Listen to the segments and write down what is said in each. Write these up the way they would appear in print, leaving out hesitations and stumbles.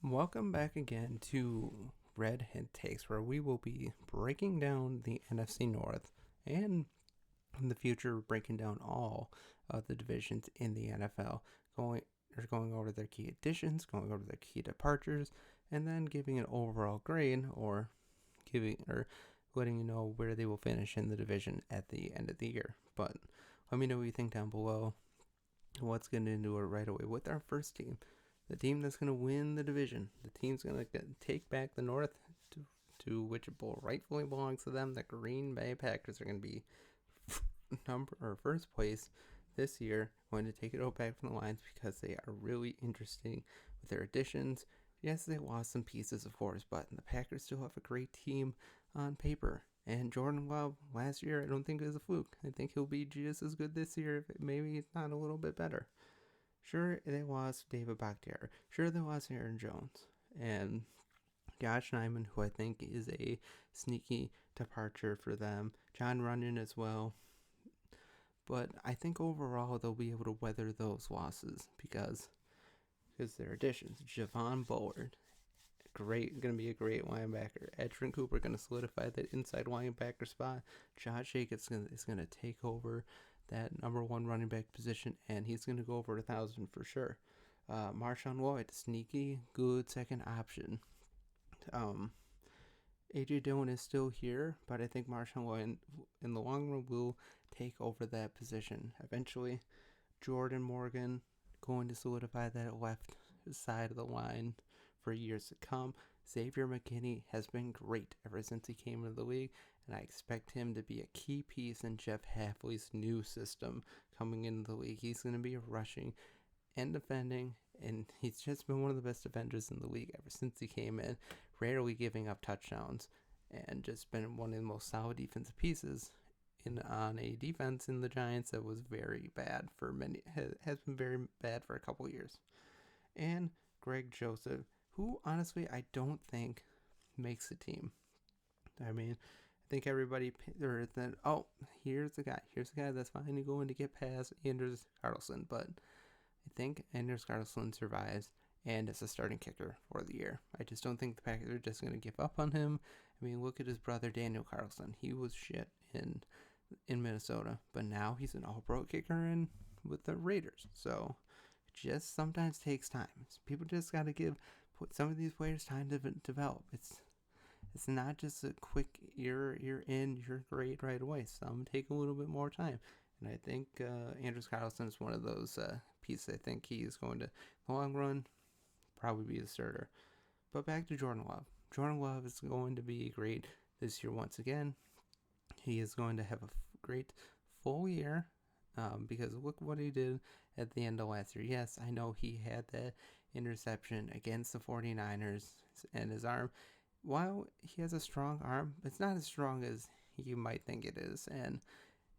Welcome back again to Red Hint Takes, where we will be breaking down the NFC North and in the future breaking down all of the divisions in the NFL, going over their key additions, going over their key departures, and then giving an overall grade or letting you know where they will finish in the division at the end of the year. But let me know what you think down below. Let's get into it right away with our first team. The team that's going to win the division. The team's going to take back the North to which it rightfully belongs to them. The Green Bay Packers are going to be first place this year. Going to take it all back from the Lions because they are really interesting with their additions. Yes, they lost some pieces, of course, but the Packers still have a great team on paper. And Jordan Love last year, I don't think it was a fluke. I think he'll be just as good this year, maybe not a little bit better. Sure, they lost David Bakhtiari. Sure, they lost Aaron Jones. And Josh Nyman, who I think is a sneaky departure for them. John Runyon as well. But I think overall they'll be able to weather those losses because their additions. Javon Bullard, going to be a great linebacker. Edgerrin Cooper going to solidify that inside linebacker spot. Josh Jacobs is going to take over that number one running back position, and he's going to go over 1,000 for sure. Marshawn Lloyd, sneaky, good second option. A.J. Dillon is still here, but I think Marshawn Lloyd in the long run will take over that position. Eventually, Jordan Morgan going to solidify that left side of the line for years to come. Xavier McKinney has been great ever since he came into the league, and I expect him to be a key piece in Jeff Hafley's new system coming into the league. He's going to be rushing and defending, and he's just been one of the best defenders in the league ever since he came in, rarely giving up touchdowns, and just been one of the most solid defensive pieces on a defense in the Giants that was very bad has been very bad for a couple years. And Greg Joseph, who honestly I don't think makes the team. I mean, I think everybody here's the guy that's finally going to get past Anders Carlson, but I think Anders Carlson survives and is a starting kicker for the year. I just don't think the Packers are just going to give up on him. I mean, look at his brother Daniel Carlson. He was shit in Minnesota, but now he's an all-pro kicker with the Raiders. So it just sometimes takes time. People just got to put some of these players time to develop. It's not just a quick you're in, you're great right away. Some take a little bit more time. And I think Anders Carlson is one of those pieces. I think he's going to, in the long run, probably be the starter. But back to Jordan Love. Jordan Love is going to be great this year once again. He is going to have a great full year because look what he did at the end of last year. Yes, I know he had that interception against the 49ers and his arm. While he has a strong arm, it's not as strong as you might think it is. And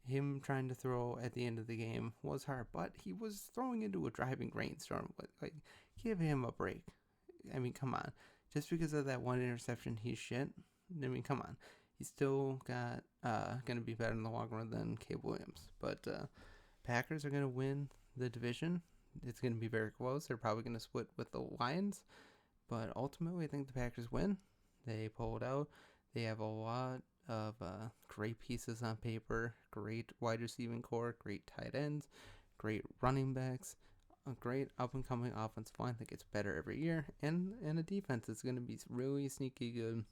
him trying to throw at the end of the game was hard, but he was throwing into a driving rainstorm. Like, give him a break. I mean, come on. Just because of that one interception, he's shit. I mean, come on. He's still going to be better in the long run than Caleb Williams. But Packers are going to win the division. It's going to be very close. They're probably going to split with the Lions. But ultimately, I think the Packers win. They pull it out. They have a lot of great pieces on paper, great wide receiving core, great tight ends, great running backs, a great up-and-coming offensive line that gets better every year, and a defense that's going to be really sneaky good.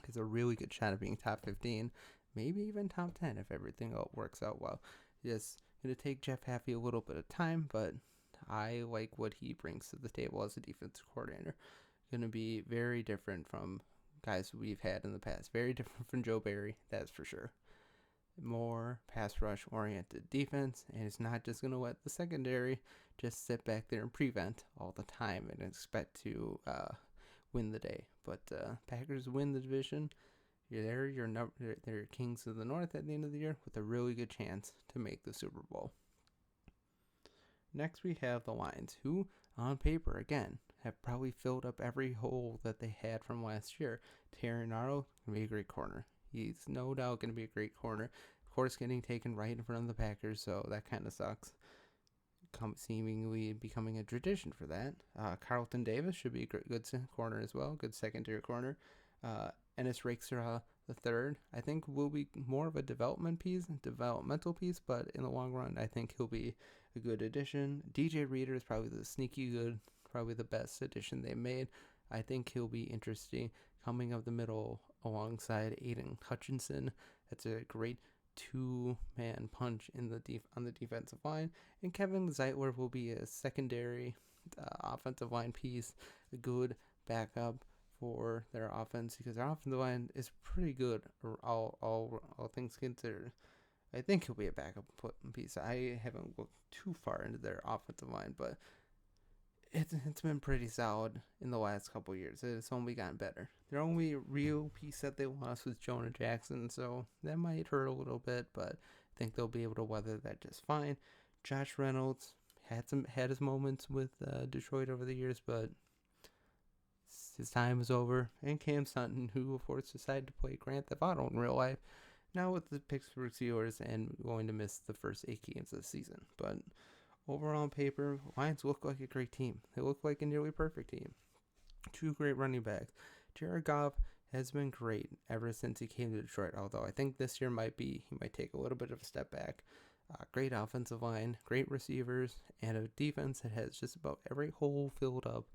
It's a really good shot of being top 15, maybe even top 10 if everything works out well. It's going to take Jeff Hafley a little bit of time, but I like what he brings to the table as a defensive coordinator. Going to be very different from guys we've had in the past. Very different from Joe Barry, that's for sure. More pass rush oriented defense, and it's not just going to let the secondary just sit back there and prevent all the time and expect to win the day. But Packers win the division. They're kings of the North at the end of the year with a really good chance to make the Super Bowl. Next we have the Lions, who on paper again have probably filled up every hole that they had from last year. Terry Arnold going to be a great corner. He's no doubt going to be a great corner. Of course, getting taken right in front of the Packers, so that kind of sucks. seemingly becoming a tradition for that. Carlton Davis should be a good corner as well, good secondary corner. Ennis Raksura the third, I think, will be more of a developmental piece, but in the long run, I think he'll be a good addition. DJ Reader is probably the sneaky good, probably the best addition they made. I think he'll be interesting coming up the middle alongside Aiden Hutchinson. That's a great two-man punch in on the defensive line, and Kevin Zeitler will be a secondary offensive line piece, a good backup for their offense, because their offensive line is pretty good, all things considered. I think he'll be a backup piece. I haven't looked too far into their offensive line, but it's been pretty solid in the last couple years. It's only gotten better. Their only real piece that they lost was Jonah Jackson, so that might hurt a little bit, but I think they'll be able to weather that just fine. Josh Reynolds had his moments with Detroit over the years, but his time is over. And Cam Sutton, who of course decided to play Grand Theft Auto in real life, now with the Pittsburgh Steelers and going to miss the first 8 games of the season. But overall on paper, Lions look like a great team. They look like a nearly perfect team. 2 great running backs. Jared Goff has been great ever since he came to Detroit, although I think this year he might take a little bit of a step back. Great offensive line, great receivers, and a defense that has just about every hole filled up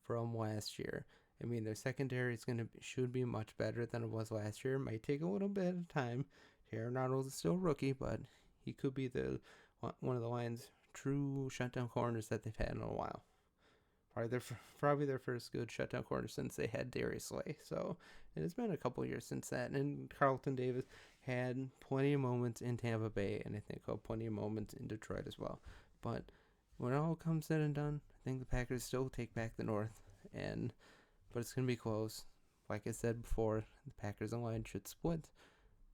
from last year. I mean, their secondary should be much better than it was last year. It might take a little bit of time. Jaron Reynolds is still a rookie, but he could be one of the Lions' true shutdown corners that they've had in a while. Probably their first good shutdown corner since they had Darius Slay. So it has been a couple years since that. And Carlton Davis had plenty of moments in Tampa Bay, and I think plenty of moments in Detroit as well. But when it all comes said and done, I think the Packers still take back the North, but it's going to be close. Like I said before, the Packers and Lions should split,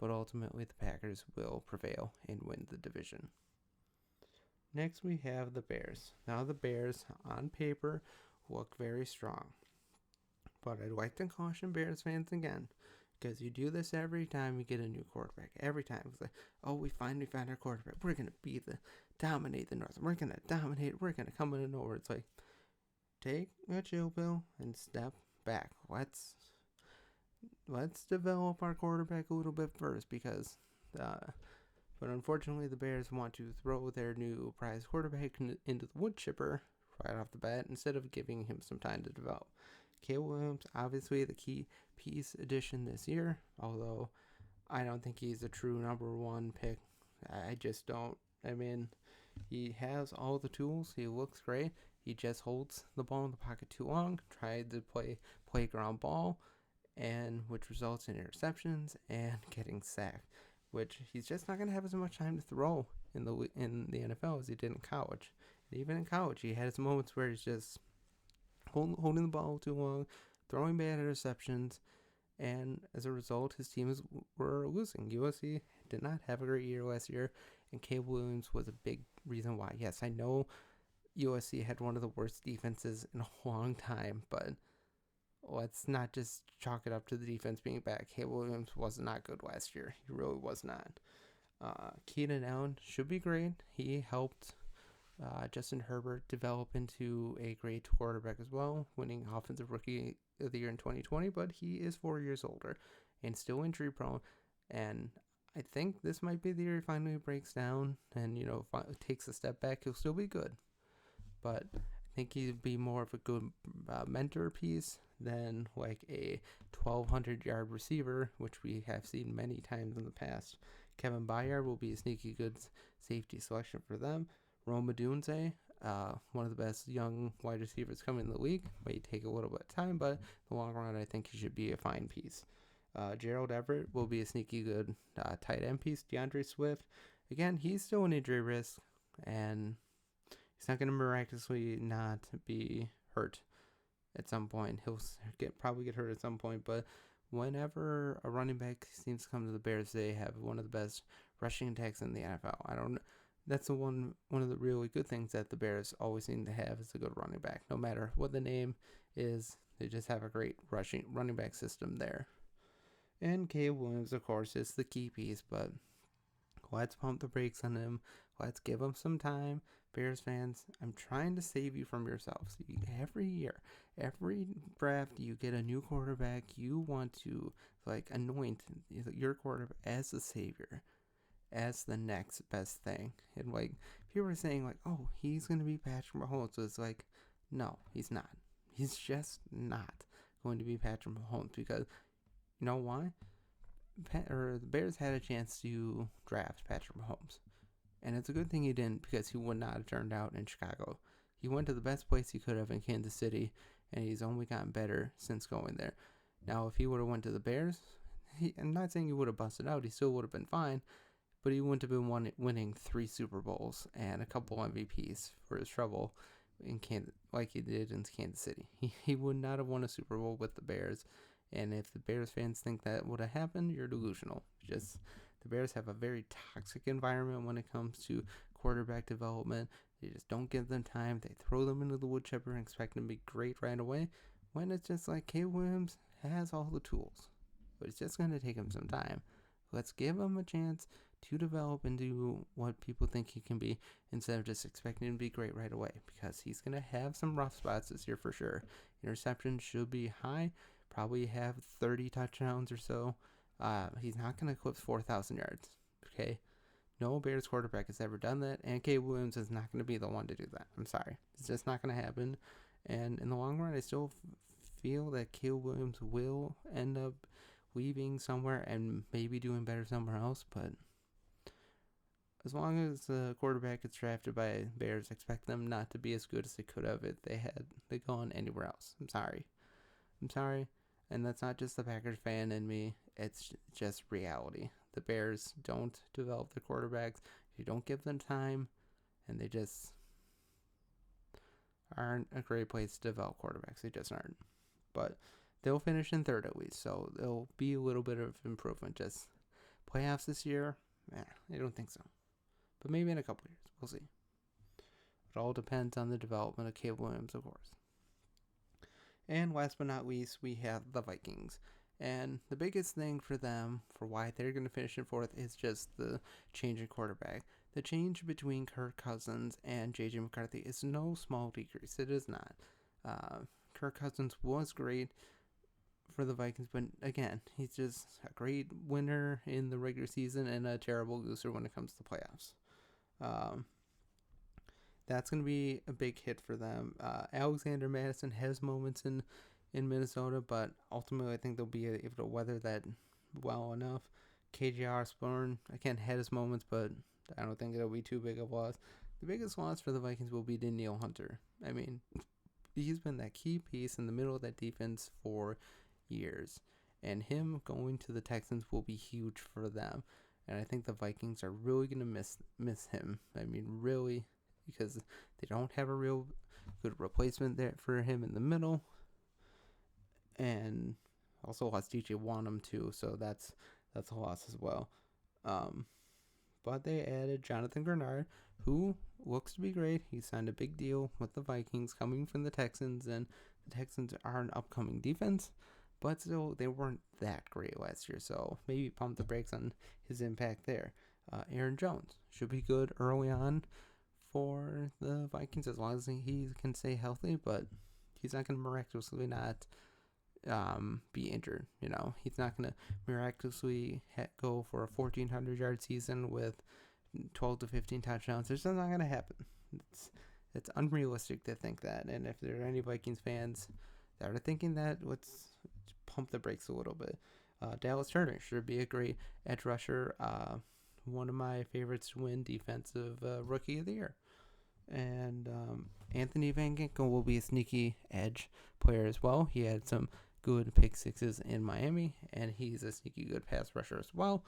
but ultimately the Packers will prevail and win the division. Next, we have the Bears. Now, the Bears, on paper, look very strong. But I'd like to caution Bears fans again, because you do this every time you get a new quarterback. Every time. It's like, oh, we finally found our quarterback. We're going to dominate the North. We're going to dominate. We're going to come in and over. It's like, take a chill pill and step back. Let's develop our quarterback a little bit first, because but unfortunately the Bears want to throw their new prize quarterback into the wood chipper right off the bat instead of giving him some time to develop. Caleb Williams, obviously the key piece addition this year, although I don't think he's a true number 1 pick. I just don't. I mean, he has all the tools. He looks great. He just holds the ball in the pocket too long, tried to play playground ball, and which results in interceptions and getting sacked, which he's just not going to have as much time to throw in the NFL as he did in college. And even in college, he had his moments where he's just holding the ball too long, throwing bad interceptions, and as a result, his teams were losing. USC did not have a great year last year, and Caleb Williams was a big reason why. Yes, I know USC had one of the worst defenses in a long time, but let's not just chalk it up to the defense being bad. Caleb Williams was not good last year. He really was not. Keenan Allen should be great. He helped Justin Herbert develop into a great quarterback as well, winning Offensive Rookie of the Year in 2020, but he is 4 years older and still injury prone, and I think this might be the year he finally breaks down and, takes a step back. He'll still be good, but I think he'd be more of a good mentor piece than like a 1,200-yard receiver, which we have seen many times in the past. Kevin Byard will be a sneaky good safety selection for them. Rome Odunze, one of the best young wide receivers coming in the league. May take a little bit of time, but in the long run, I think he should be a fine piece. Gerald Everett will be a sneaky good tight end piece. DeAndre Swift, again, he's still an injury risk, and he's not going to miraculously not be hurt at some point. He'll probably get hurt at some point, but whenever a running back seems to come to the Bears, they have one of the best rushing attacks in the NFL. That's one of the really good things that the Bears always seem to have is a good running back. No matter what the name is, they just have a great running back system there. And Caleb Williams, of course, is the key piece, but let's pump the brakes on him. Let's give him some time. Bears fans, I'm trying to save you from yourselves. Every year, every draft, you get a new quarterback. You want to like anoint your quarterback as the savior, as the next best thing. And like people are saying, like, oh, he's gonna be Patrick Mahomes. So it's like, no, he's not. He's just not going to be Patrick Mahomes because you know why? The Bears had a chance to draft Patrick Mahomes. And it's a good thing he didn't because he would not have turned out in Chicago. He went to the best place he could have in Kansas City, and he's only gotten better since going there. Now, if he would have went to the Bears, I'm not saying he would have busted out. He still would have been fine, but he wouldn't have been winning 3 Super Bowls and a couple MVPs for his trouble in Kansas, like he did in Kansas City. He would not have won a Super Bowl with the Bears. And if the Bears fans think that would have happened, you're delusional. Just the Bears have a very toxic environment when it comes to quarterback development. They just don't give them time. They throw them into the wood chipper and expect them to be great right away. When it's just like Caleb Williams has all the tools, but it's just going to take him some time. Let's give him a chance to develop into what people think he can be instead of just expecting him to be great right away, because he's going to have some rough spots this year for sure. Interceptions should be high. Probably have 30 touchdowns or so. He's not going to eclipse 4,000 yards. Okay? No Bears quarterback has ever done that, and Caleb Williams is not going to be the one to do that. I'm sorry. It's just not going to happen. And in the long run, I still feel that Caleb Williams will end up leaving somewhere and maybe doing better somewhere else, but as long as the quarterback gets drafted by Bears, expect them not to be as good as they could have if they gone anywhere else. I'm sorry. And that's not just the Packers fan in me. It's just reality. The Bears don't develop their quarterbacks. You don't give them time, and they just aren't a great place to develop quarterbacks. They just aren't. But they'll finish in third at least, so there'll be a little bit of improvement. Just playoffs this year? I don't think so. But maybe in a couple years. We'll see. It all depends on the development of Caleb Williams, of course. And last but not least, we have the Vikings. And the biggest thing for them, for why they're going to finish in fourth, is just the change in quarterback. The change between Kirk Cousins and J.J. McCarthy is no small decrease. It is not. Kirk Cousins was great for the Vikings, but again, he's just a great winner in the regular season and a terrible loser when it comes to playoffs. That's going to be a big hit for them. Alexander Madison has moments in Minnesota, but ultimately I think they'll be able to weather that well enough. KJ Osborne, again, had his moments, but I don't think it'll be too big of a loss. The biggest loss for the Vikings will be Danielle Hunter. I mean, he's been that key piece in the middle of that defense for years, and him going to the Texans will be huge for them. And I think the Vikings are really going to miss him. I mean, really, because they don't have a real good replacement there for him in the middle. And also lost DJ Wanham too, so that's a loss as well. But they added Jonathan Grenard, who looks to be great. He signed a big deal with the Vikings coming from the Texans, and the Texans are an upcoming defense, but still they weren't that great last year, so maybe pump the brakes on his impact there. Aaron Jones should be good early on for the Vikings as long as he can stay healthy, but he's not going to miraculously not be injured. You know, he's not going to miraculously go for a 1,400-yard season with 12 to 15 touchdowns. It's just not going to happen. It's unrealistic to think that. And if there are any Vikings fans that are thinking that, let's pump the brakes a little bit. Dallas Turner should be a great edge rusher. One of my favorites to win defensive rookie of the year. And Anthony Van Ginkel will be a sneaky edge player as well. He had some good pick sixes in Miami, and he's a sneaky good pass rusher as well.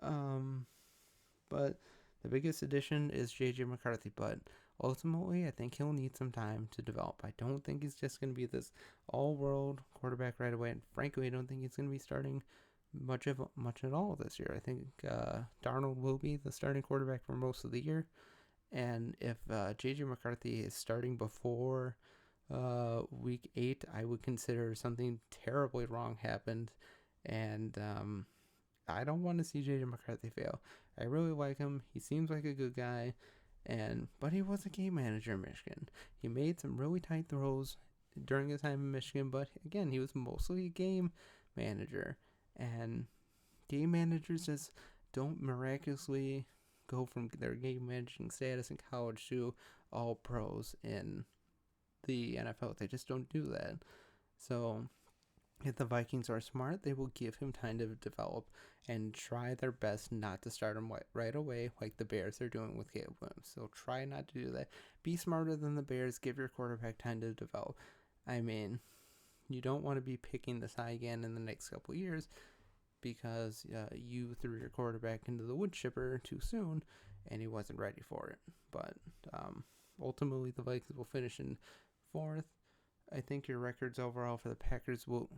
But the biggest addition is J.J. McCarthy, but ultimately I think he'll need some time to develop. I don't think he's just going to be this all-world quarterback right away, and frankly I don't think he's going to be starting much at all this year. I think Darnold will be the starting quarterback for most of the year. And if J.J. McCarthy is starting before week 8, I would consider something terribly wrong happened. And I don't want to see JJ McCarthy fail. I really like him. He seems like a good guy, but he was a game manager in Michigan. He made some really tight throws during his time in Michigan, but again, he was mostly a game manager, and game managers just don't miraculously go from their game managing status in college to all pros in the NFL. They just don't do that. So if the Vikings are smart, they will give him time to develop and try their best not to start him right away, like the Bears are doing with Caleb Williams. So try not to do that. Be smarter than the Bears. Give your quarterback time to develop. I mean, you don't want to be picking this high again in the next couple of years because you threw your quarterback into the wood chipper too soon and he wasn't ready for it. But ultimately, the Vikings will finish in fourth. I think your records overall for the Packers will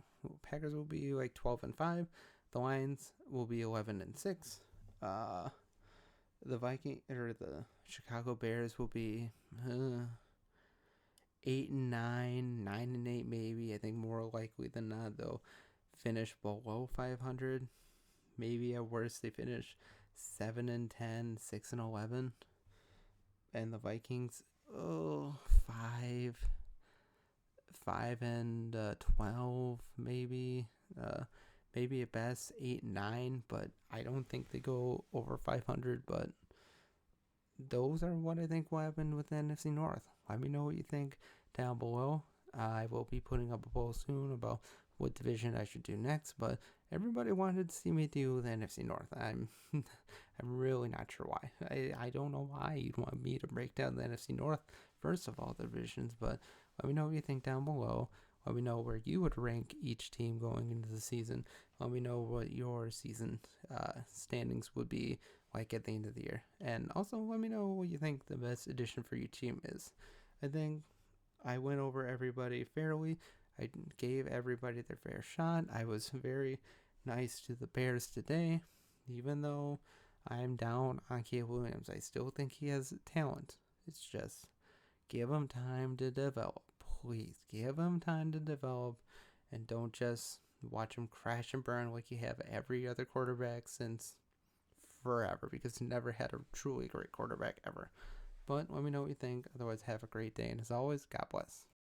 be like 12-5. The Lions will be 11-6. The Chicago Bears will be 8-9, 9-8 maybe. I think more likely than not they'll finish below 500. Maybe at worst they finish 7-10, 6-11. And the Vikings, 5-12 maybe. Maybe at best 8-9, but I don't think they go over 500. But those are what I think will happen with the NFC North. Let me know what you think down below. I will be putting up a poll soon about what division I should do next, but everybody wanted to see me do the NFC North. I'm really not sure why. I don't know why you'd want me to break down the NFC North first of all the divisions, but let me know what you think down below. Let me know where you would rank each team going into the season. Let me know what your season standings would be like at the end of the year. And also let me know what you think the best addition for your team is. I think I went over everybody fairly. I gave everybody their fair shot. I was very nice to the Bears today. Even though I'm down on Caleb Williams, I still think he has talent. It's just give him time to develop. Please give him time to develop and don't just watch him crash and burn like you have every other quarterback since forever, because he never had a truly great quarterback ever. But let me know what you think. Otherwise, have a great day. And as always, God bless.